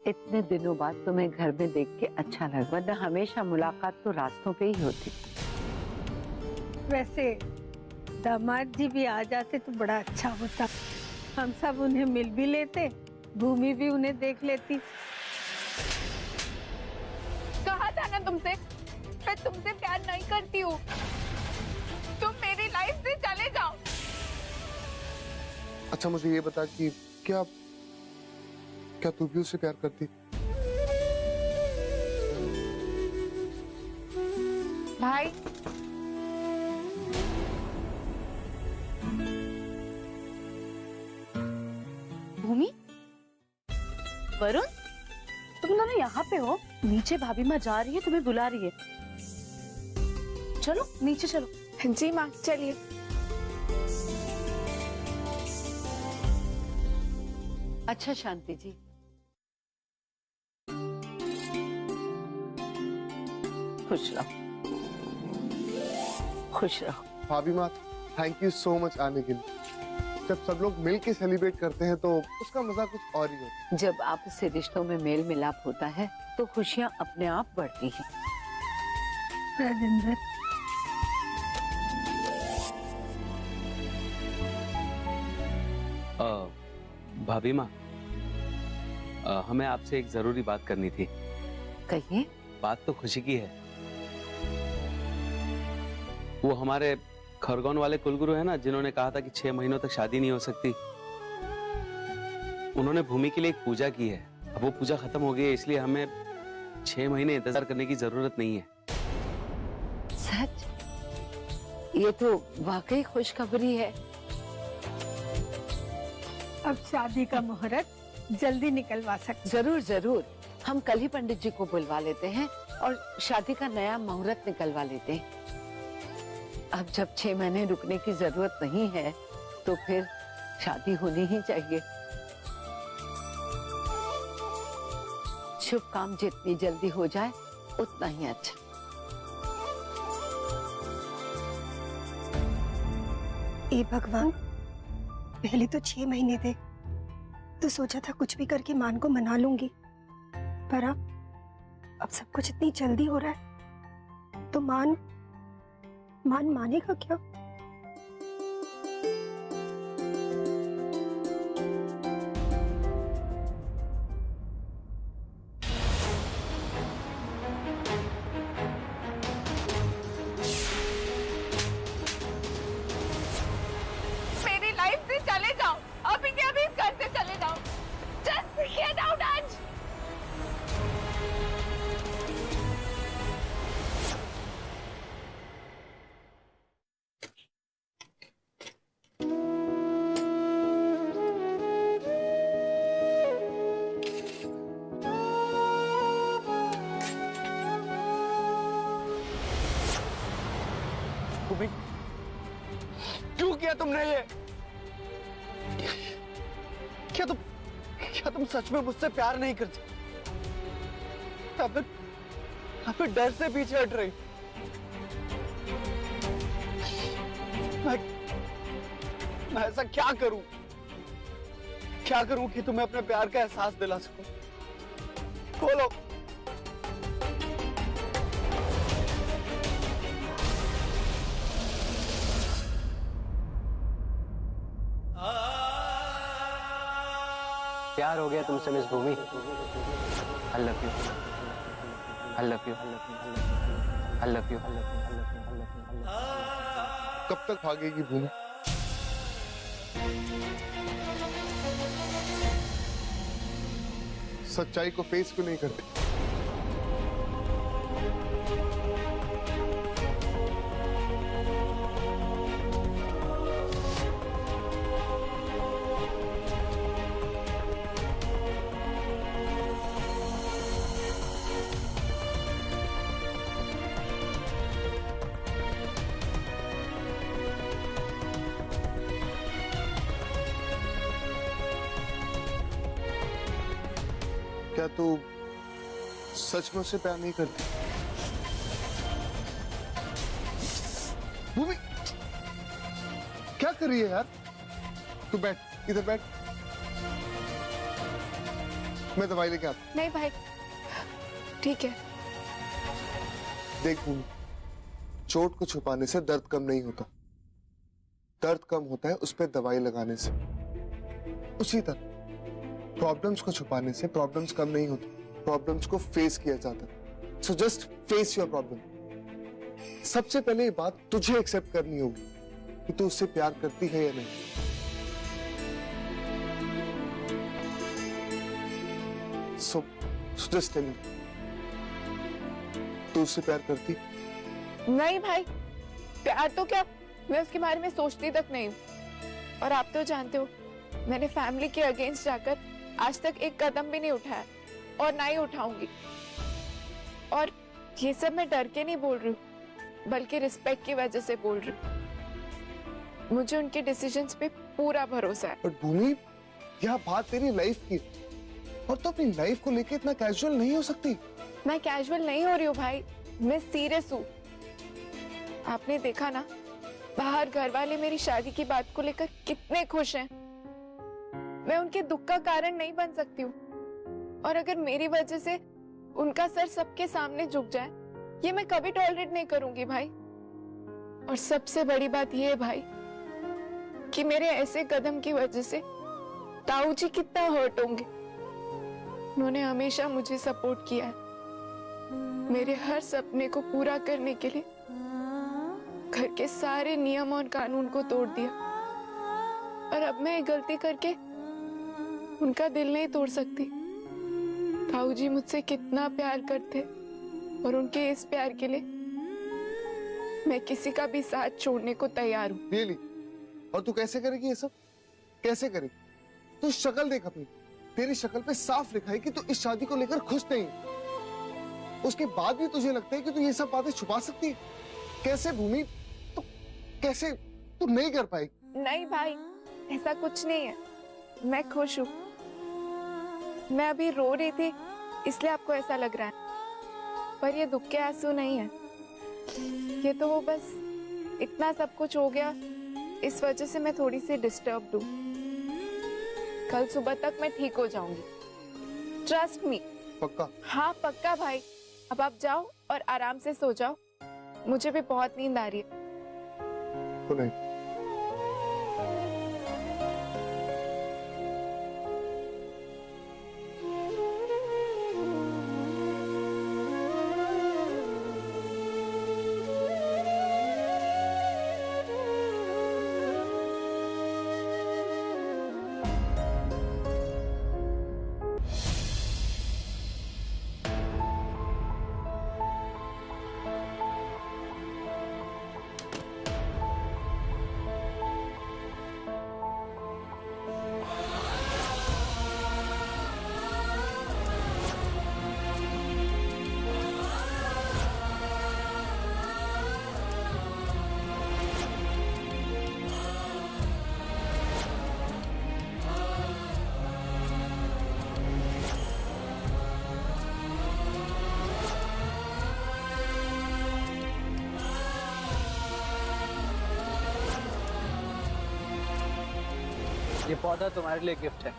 इतने दिनों बाद तुम्हें घर में देख के अच्छा लगा, वरना हमेशा मुलाकात तो रास्तों पे ही होती। वैसे दामाद जी भी आ जाते तो बड़ा अच्छा होता, हम सब उन्हें मिल भी लेते, भूमि भी उन्हें देख लेती। कहा था ना तुमसे, मैं तुमसे प्यार नहीं करती हूँ, तुम मेरी लाइफ से चले जाओ। अच्छा मुझे ये बता कि क्या तू भी उससे प्यार करती? भाई भूमि, वरुण, तुम दोनों यहाँ पे हो? नीचे भाभी माँ जा रही है, तुम्हें बुला रही है। चलो नीचे चलो। जी माँ चलिए। अच्छा शांति जी, खुश रहो, खुश रहो। भाभी माँ, थैंक यू सो मच आने के लिए। जब सब लोग मिल के सेलिब्रेट करते हैं तो उसका मजा कुछ और ही होता है। जब आपसे रिश्तों में मेल मिलाप होता है तो खुशियाँ अपने आप बढ़ती हैं। राजेंद्र, भाभी माँ, हमें आपसे एक जरूरी बात करनी थी। कहिए। बात तो खुशी की है। वो हमारे खरगोन वाले कुलगुरु है ना, जिन्होंने कहा था कि 6 महीनों तक शादी नहीं हो सकती, उन्होंने भूमि के लिए एक पूजा की है। अब वो पूजा खत्म हो गई है, इसलिए हमें 6 महीने इंतजार करने की जरूरत नहीं है। सच? ये तो वाकई खुशखबरी है। अब शादी का मुहूर्त जल्दी निकलवा सकते। जरूर जरूर, हम कल ही पंडित जी को बुलवा लेते हैं और शादी का नया मुहूर्त निकलवा लेते हैं। अब जब 6 महीने रुकने की जरूरत नहीं है तो फिर शादी होनी ही चाहिए। शुभ काम जितनी जल्दी हो जाए उतना ही अच्छा। ए भगवान, पहले तो 6 महीने थे तो सोचा था कुछ भी करके मान को मना लूंगी, पर अब सब कुछ इतनी जल्दी हो रहा है तो मान मानेगा क्या? मेरी लाइफ से चले जाओ, अभी के अभी इस घर से चले जाओ। जस्ट गेट आउट आज। क्यों किया तुमने ये? क्या तुम सच में मुझसे प्यार नहीं करती? या फिर डर से पीछे हट रही? मैं ऐसा क्या करूं कि तुम्हें अपने प्यार का एहसास दिला सकूं? खोलो। प्यार हो गया तुमसे miss Bhumi. I love you, I love you, I love you. कब तक भागेगी भूमि? सच्चाई को फेस क्यों नहीं करती? क्या तू सच में उससे प्यार नहीं करती? भूमि क्या कर रही है यार? तू बैठ, इधर बैठ। मैं दवाई लेके आता नहीं भाई, ठीक है। देख भूमि, चोट को छुपाने से दर्द कम नहीं होता, दर्द कम होता है उस पर दवाई लगाने से। उसी तरह प्रॉब्लम्स को छुपाने से प्रॉब्लम्स कम नहीं होती, प्रॉब्लम्स को फेस किया जाता है। So just face your problem. सबसे पहले ये बात तुझे एक्सेप्ट करनी होगी कि तू उससे प्यार करती है या नहीं। सो जस्ट टेल मी, तू उससे प्यार करती? नहीं भाई, प्यार तो क्या, मैं उसके बारे में सोचती तक नहीं हूँ। और आप तो जानते हो, मैंने फैमिली के अगेंस्ट जाकर आज तक एक कदम भी नहीं उठाया और ना ही उठाऊंगी। और ये सब मैं डर के नहीं बोल रही हूँ, बल्कि रिस्पेक्ट की वजह से बोल रही हूँ। मुझे उनके डिसीजंस पे पूरा भरोसा है। बट भूमि, यह बात तेरी लाइफ की, और तो अपनी लाइफ को लेके इतना कैजुअल नहीं हो सकती। मैं कैजुअल नहीं हो रही हूँ भाई, मैं सीरियस हूँ। आपने देखा ना, बाहर घर वाले मेरी शादी की बात को लेकर कितने खुश हैं। मैं उनके दुख का कारण नहीं बन सकती हूँ, और अगर मेरी वजह से उनका सर सबके सामने झुक जाए, ये मैं कभी टॉलरेट नहीं करूंगी भाई। और सबसे बड़ी बात ये है भाई कि मेरे ऐसे कदम की वजह से ताऊ जी कितना हर्ट होंगे। उन्होंने हमेशा मुझे सपोर्ट किया है, मेरे हर सपने को पूरा करने के लिए घर के सारे नियम और कानून को तोड़ दिया। और अब मैं ये गलती करके उनका दिल नहीं तोड़ सकती। ताऊ जी मुझसे कितना प्यार करते, और उनके इस प्यार के लिए मैं किसी का भी साथ छोड़ने को तैयार हूँ। रियली? और तू कैसे करेगी ये सब? कैसे करेगी? तू शक्ल देख अपनी, तेरी शक्ल पे साफ लिखा है कि तू इस शादी को लेकर खुश नहीं। उसके बाद भी तुझे लगता है कि तू ये सब बातें छुपा सकती है? कैसे भूमि, तो कैसे तू नहीं कर पाएगी? नहीं भाई, ऐसा कुछ नहीं है, मैं खुश हूँ। मैं अभी रो रही थी इसलिए आपको ऐसा लग रहा है, पर ये दुख के आंसू नहीं है। ये तो वो बस इतना सब कुछ हो गया, इस वजह से मैं थोड़ी सी डिस्टर्ब्ड हूँ। कल सुबह तक मैं ठीक हो जाऊंगी, ट्रस्ट मी। पक्का? हाँ पक्का भाई। अब आप जाओ और आराम से सो जाओ, मुझे भी बहुत नींद आ रही है। तो नहीं। ये पौधा तुम्हारे लिए गिफ्ट है,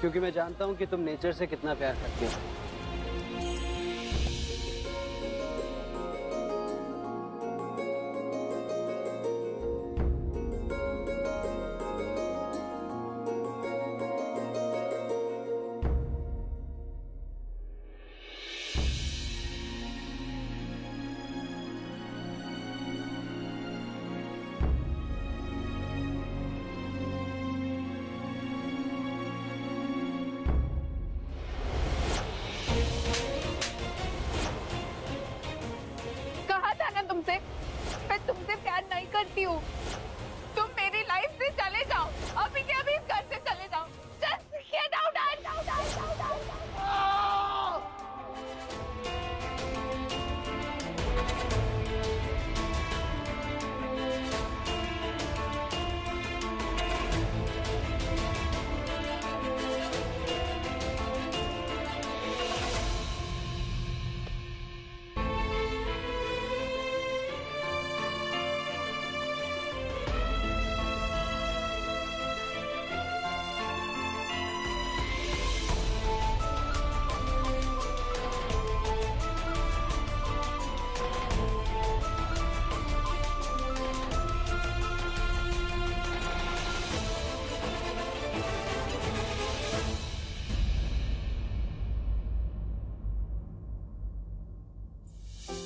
क्योंकि मैं जानता हूँ कि तुम नेचर से कितना प्यार करती हो।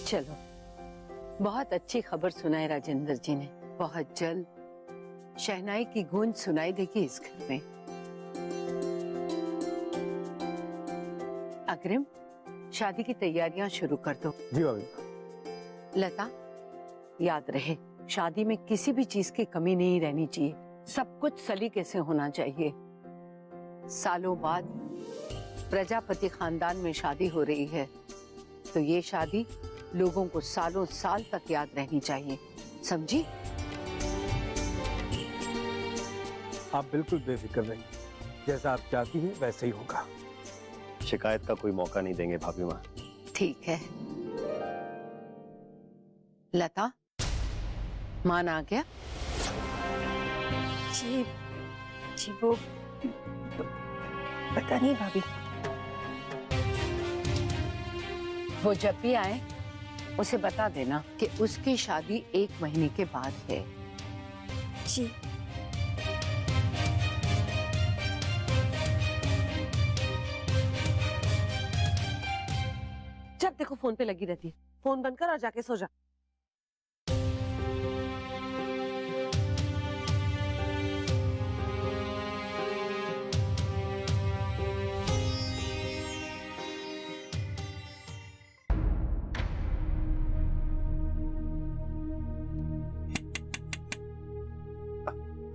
चलो, बहुत अच्छी खबर सुनाई राजेंद्र जी ने। बहुत जल्द शहनाई की गूंज सुनाई देगी इस घर में। अग्रिम, शादी की तैयारियां शुरू कर दो। जी भाभी। लता, याद रहे शादी में किसी भी चीज की कमी नहीं रहनी चाहिए, सब कुछ सलीके से होना चाहिए। सालों बाद प्रजापति खानदान में शादी हो रही है, तो ये शादी लोगों को सालों साल तक याद रहनी चाहिए, समझी? आप बिल्कुल बेफिक्र रहिए, जैसा आप चाहती हैं वैसे ही होगा। शिकायत का कोई मौका नहीं देंगे भाभी माँ। ठीक है। लता, मान आ गया? जी जी वो पता नहीं भाभी। वो जब भी आए उसे बता देना कि उसकी शादी 1 महीने के बाद है। जी जब देखो फोन पे लगी रहती है, फोन बंद कर और जाके सो जा।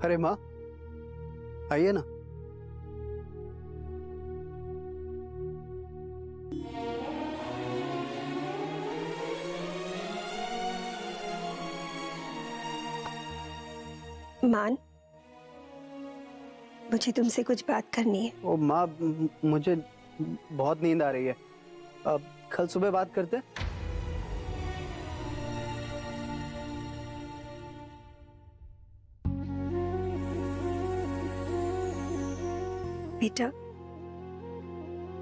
अरे माँ, आइए ना। मान, मुझे तुमसे कुछ बात करनी है। ओ माँ, मुझे बहुत नींद आ रही है, अब कल सुबह बात करते हैं। बेटा,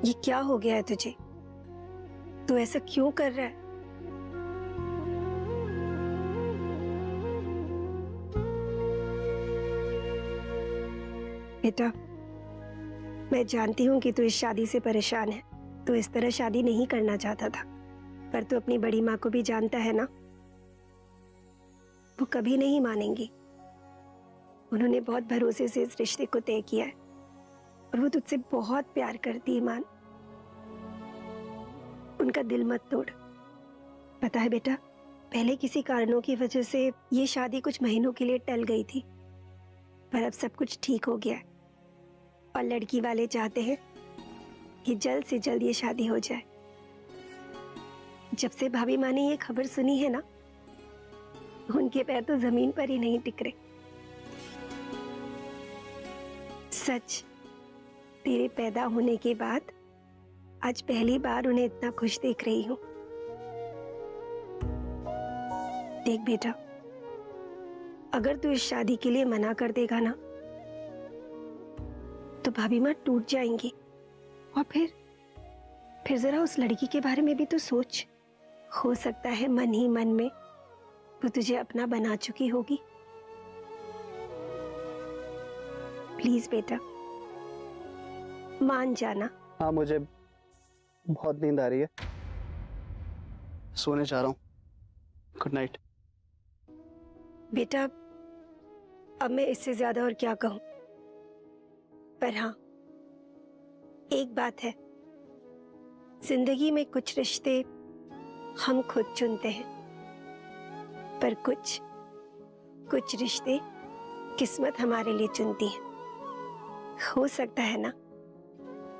ये क्या हो गया है तुझे? तू ऐसा क्यों कर रहा है? बेटा, मैं जानती हूँ कि तू इस शादी से परेशान है। तू इस तरह शादी नहीं करना चाहता था, पर तू अपनी बड़ी माँ को भी जानता है ना, वो कभी नहीं मानेंगी। उन्होंने बहुत भरोसे से इस रिश्ते को तय किया है और वो तुझसे बहुत प्यार करती है। मान, उनका दिल मत तोड़। पता है बेटा, पहले किसी कारणों की वजह से ये शादी कुछ महीनों के लिए टल गई थी, पर अब सब कुछ ठीक हो गया है और लड़की वाले चाहते हैं कि जल्द से जल्द ये शादी हो जाए। जब से भाभी माँ ने ये खबर सुनी है ना, उनके पैर तो जमीन पर ही नहीं टिक रहे। सच, तेरे पैदा होने के बाद आज पहली बार उन्हें इतना खुश देख रही हूं। देख बेटा, अगर तू इस शादी के लिए मना कर देगा ना, तो भाभी माँ टूट जाएंगी। और फिर जरा उस लड़की के बारे में भी तो सोच। हो सकता है मन ही मन में वो तुझे अपना बना चुकी होगी। प्लीज बेटा, मान जाना। हाँ, मुझे बहुत नींद आ रही है, सोने चाह रहा हूँ। Good night. बेटा, अब मैं इससे ज्यादा और क्या कहूं, पर हाँ, एक बात है, जिंदगी में कुछ रिश्ते हम खुद चुनते हैं, पर कुछ रिश्ते किस्मत हमारे लिए चुनती है। हो सकता है ना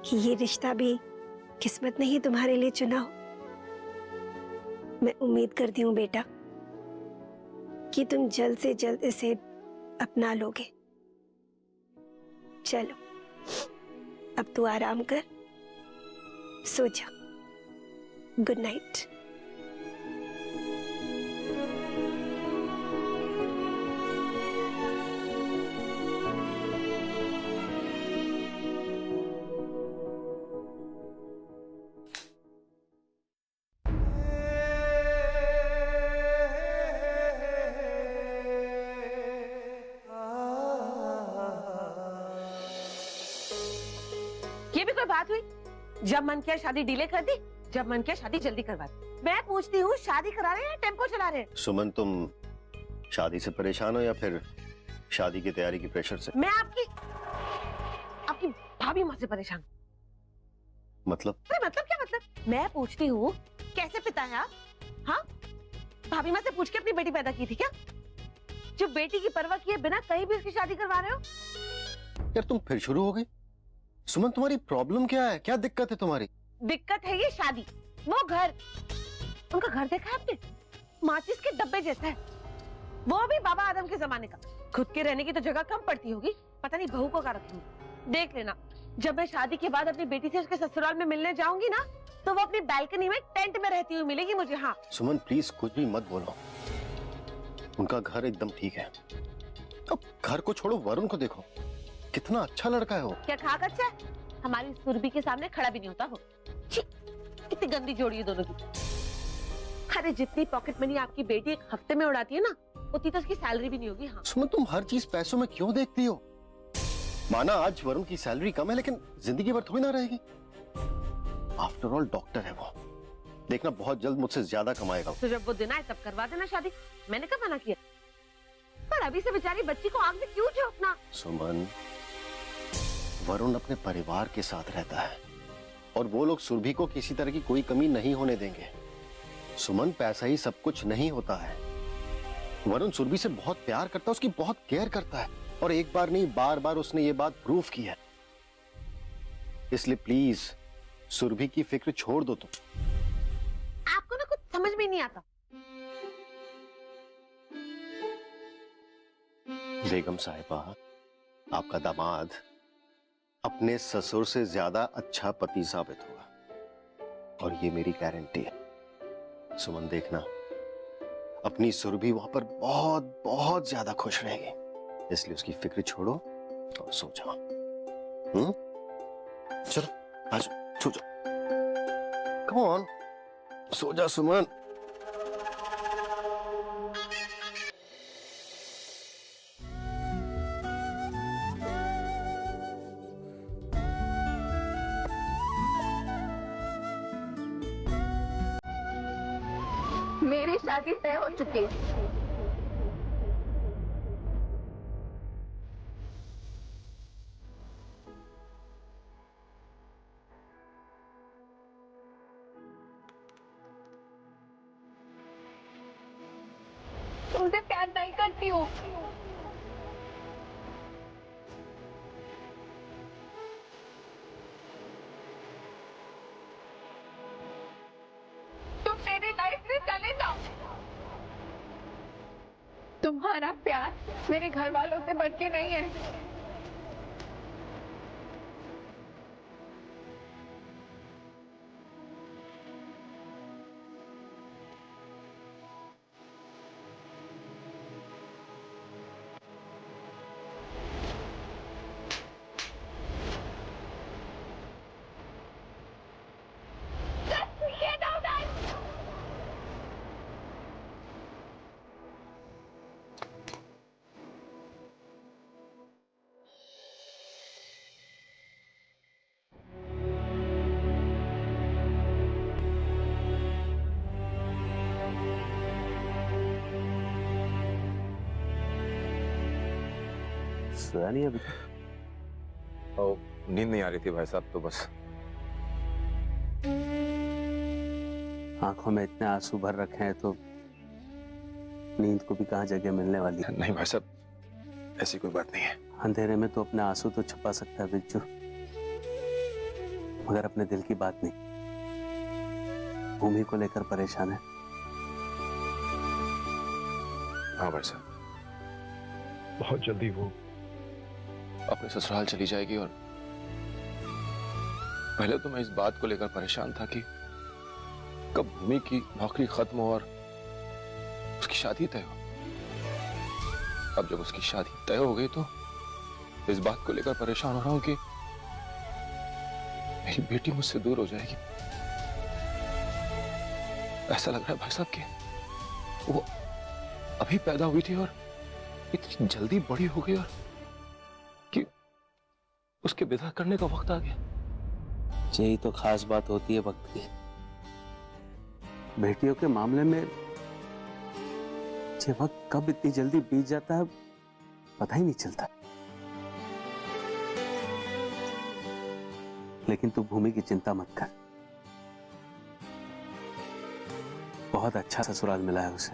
कि ये रिश्ता भी किस्मत ने ही तुम्हारे लिए चुना हो। मैं उम्मीद करती हूँ बेटा कि तुम जल्द से जल्द इसे अपना लोगे। चलो, अब तू आराम कर, सो जा। Good night. ये भी कोई बात हुई? जब मन किया शादी डिले कर दी, जब मन किया शादी जल्दी करवा दी। मैं पूछती हूँ, शादी करा रहे हैं या टेम्पो चला रहे हैं? सुमन, तुम शादी से परेशान हो या फिर शादी की तैयारी की प्रेशर से? मैं आपकी भाभी माँ से परेशान हूँ। मतलब? अरे मतलब क्या मतलब? मैं पूछती हूँ, कैसे पिता है आप? हाँ, भाभी माँ से पूछ के अपनी बेटी पैदा की थी क्या? जो बेटी की परवाह किए बिना कहीं भी उसकी शादी करवा रहे हो? यार तुम फिर शुरू हो गई। सुमन, तुम्हारी प्रॉब्लम क्या है? क्या दिक्कत है तुम्हारी? दिक्कत है ये शादी, वो घर। उनका घर देखा है आपने? माचिस के डब्बे जैसा है, वो भी बाबा आदम के जमाने का। खुद के रहने की तो जगह कम पड़ती होगी, पता नहीं बहू को क्या रखेंगे। देख लेना, जब मैं शादी के बाद अपनी बेटी से उसके ससुराल में मिलने जाऊंगी ना, तो वो अपनी बैल्कनी में टेंट में रहती हुई मिलेगी मुझे। हाँ सुमन प्लीज कुछ भी मत बोलो, उनका घर एकदम ठीक है। अब घर को छोड़ो, वरुण को देखो, कितना अच्छा लड़का है वो। क्या खाक अच्छा है? हमारी सुरभि के सामने खड़ा भी नहीं होता वो। छी, कितनी गंदी जोड़ी है दोनों की। अरे जितनी पॉकेट मनी आपकी बेटी एक हफ्ते में उड़ाती है ना, उतनी तो उसकी सैलरी भी नहीं होगी। हाँ सुमन, तुम हर चीज पैसों में क्यों देखती हो? माना आज वरुण की सैलरी कम है, लेकिन जिंदगी भर थोड़ी ना रहेगी। आफ्टर ऑल डॉक्टर है वो, देखना बहुत जल्द मुझसे ज्यादा कमाएगा। तो जब वो दिन आए तब करवा देना शादी, मैंने कब मना किया? पर अभी से बेचारी बच्ची को आग में क्यों झोंकना? सुमन, वरुण अपने परिवार के साथ रहता है और वो लोग सुरभि को किसी तरह की कोई कमी नहीं होने देंगे। सुमन, पैसा ही सब कुछ नहीं होता है। वरुण सुरभि से बहुत प्यार करता है, उसकी बहुत केयर करता है, और एक बार नहीं बार बार उसने ये बात प्रूफ की है। इसलिए प्लीज सुरभि की फिक्र छोड़ दो तुम। आपको ना कुछ समझ में नहीं आता। बेगम साहिबा, आपका दामाद अपने ससुर से ज्यादा अच्छा पति साबित होगा, और ये मेरी गारंटी है। सुमन देखना, अपनी सुरभि वहां पर बहुत बहुत ज्यादा खुश रहेगी, इसलिए उसकी फिक्र छोड़ो और सो जाओ। चलो आज सो जाओ, कम ऑन, सो जा सुमन। मेरी शादी तय हो चुकी है। तुमसे प्यार नहीं करती हूँ। तुम मेरी लाइफ से चले जाओ। तुम्हारा प्यार मेरे घर वालों से बढ़ के नहीं है। सोया नहीं अभी? नींद नहीं आ रही थी भाई साहब, तो बस। आंखों में इतने आंसू भर रखे हैं तो नींद को भी कहाँ जगह मिलने वाली है? नहीं भाई साहब, ऐसी कोई बात नहीं है। अंधेरे में तो अपने आंसू तो छुपा सकता है बिज्जू, मगर अपने दिल की बात नहीं। भूमि को लेकर परेशान है। हाँ भाई साहब, बहुत जल्दी वो अपने ससुराल चली जाएगी, और पहले तो मैं इस बात को लेकर परेशान था कि कब भूमि की नौकरी खत्म हो और उसकी शादी तय हो। अब जब उसकी शादी तय हो गई तो इस बात को लेकर परेशान हो रहा हूं कि मेरी बेटी मुझसे दूर हो जाएगी। ऐसा लग रहा है भाई साहब कि वो अभी पैदा हुई थी और इतनी जल्दी बड़ी हो गई, और कि उसके विदा करने का वक्त आ गया। यही तो खास बात होती है वक्त की। बेटियों के मामले में ये वक्त कब इतनी जल्दी बीत जाता है पता ही नहीं चलता। लेकिन तू भूमि की चिंता मत कर, बहुत अच्छा ससुराल मिला है उसे,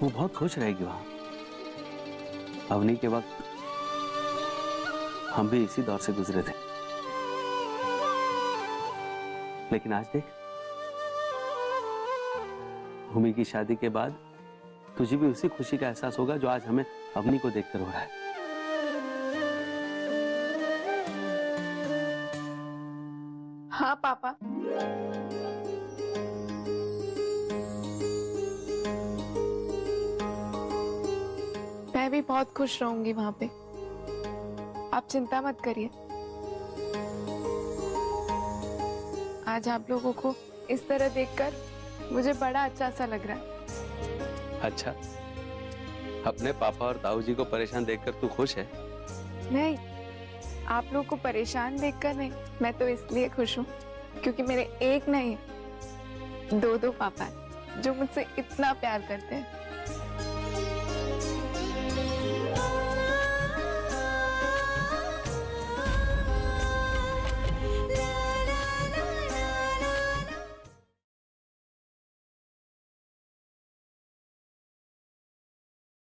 वो बहुत खुश रहेगी वहां। अवनी के वक्त हम भी इसी दौर से गुजरे थे, लेकिन आज देख, भूमि की शादी के बाद तुझे भी उसी खुशी का एहसास होगा जो आज हमें अवनी को देखकर हो रहा है। हाँ पापा, मैं भी बहुत खुश रहूंगी वहां पे, आप चिंता मत करिए। आज आप लोगों को इस तरह देखकर मुझे बड़ा अच्छा सा लग रहा है। अच्छा, अपने पापा और ताऊ जी को परेशान देखकर तू खुश है? नहीं, आप लोगों को परेशान देखकर नहीं, मैं तो इसलिए खुश हूँ क्योंकि मेरे एक नहीं 2 पापा हैं जो मुझसे इतना प्यार करते हैं।